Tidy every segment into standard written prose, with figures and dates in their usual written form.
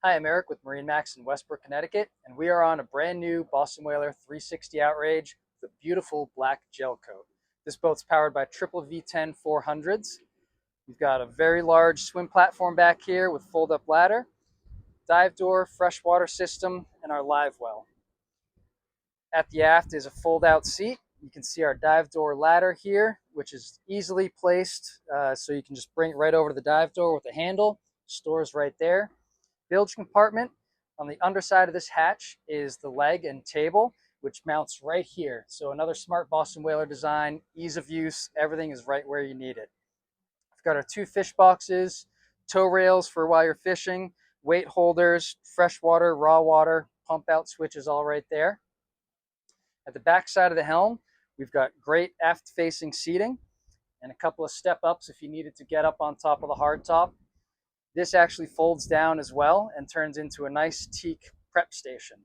Hi, I'm Eric with MarineMax in Westbrook, Connecticut, and we are on a brand new Boston Whaler 360 Outrage with a beautiful black gel coat. This boat's powered by triple V10 400s. We've got a very large swim platform back here with fold-up ladder, dive door, freshwater system, and our live well. At the aft is a fold-out seat. You can see our dive door ladder here, which is easily placed, so you can just bring it right over to the dive door with a handle. Stores right there. Bilge compartment. On the underside of this hatch is the leg and table, which mounts right here. So another smart Boston Whaler design, ease of use, everything is right where you need it. We've got our two fish boxes, tow rails for while you're fishing, weight holders, fresh water, raw water, pump out switches all right there. At the back side of the helm, we've got great aft facing seating and a couple of step ups if you needed to get up on top of the hardtop. This actually folds down as well and turns into a nice teak prep station.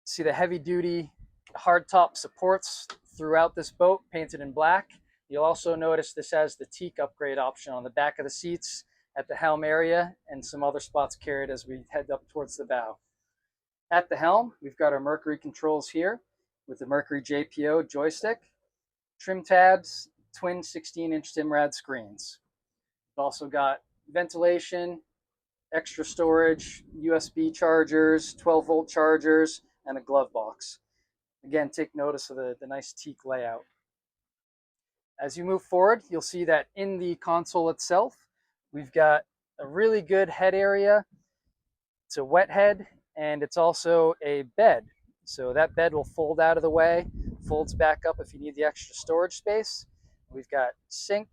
See the heavy duty hardtop supports throughout this boat painted in black. You'll also notice this has the teak upgrade option on the back of the seats at the helm area and some other spots carried as we head up towards the bow. At the helm, we've got our Mercury controls here with the Mercury JPO joystick, trim tabs, twin 16-inch Simrad screens. We've also got ventilation, extra storage, USB chargers, 12-volt chargers, and a glove box. Again, take notice of the nice teak layout. As you move forward, you'll see that in the console itself, we've got a really good head area. It's a wet head, and it's also a bed. So that bed will fold out of the way, folds back up if you need the extra storage space. We've got sink,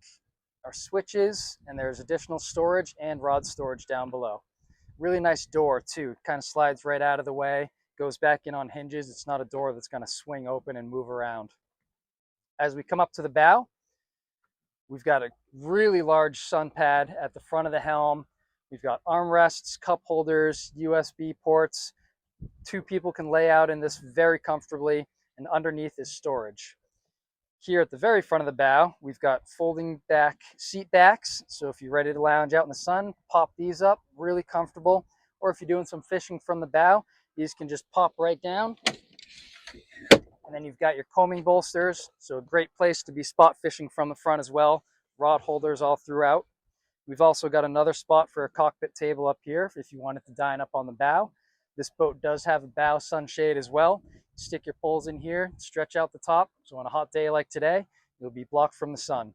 our switches, and there's additional storage and rod storage down below. Really nice door too, kind of slides right out of the way, goes back in on hinges. It's not a door that's going to swing open and move around. As we come up to the bow, we've got a really large sun pad at the front of the helm. We've got armrests, cup holders, USB ports. Two people can lay out in this very comfortably, and underneath is storage. Here at the very front of the bow, we've got folding back seat backs. So if you're ready to lounge out in the sun, pop these up, really comfortable. Or if you're doing some fishing from the bow, these can just pop right down. And then you've got your combing bolsters. So a great place to be spot fishing from the front as well. Rod holders all throughout. We've also got another spot for a cockpit table up here if you wanted to dine up on the bow. This boat does have a bow sunshade as well. Stick your poles in here, stretch out the top, so on a hot day like today, you'll be blocked from the sun.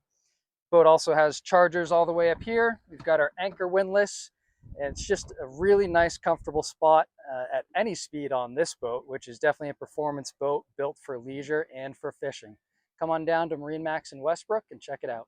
Boat also has chargers all the way up here. We've got our anchor windlass, and it's just a really nice, comfortable spot at any speed on this boat, which is definitely a performance boat built for leisure and for fishing. Come on down to MarineMax in Westbrook and check it out.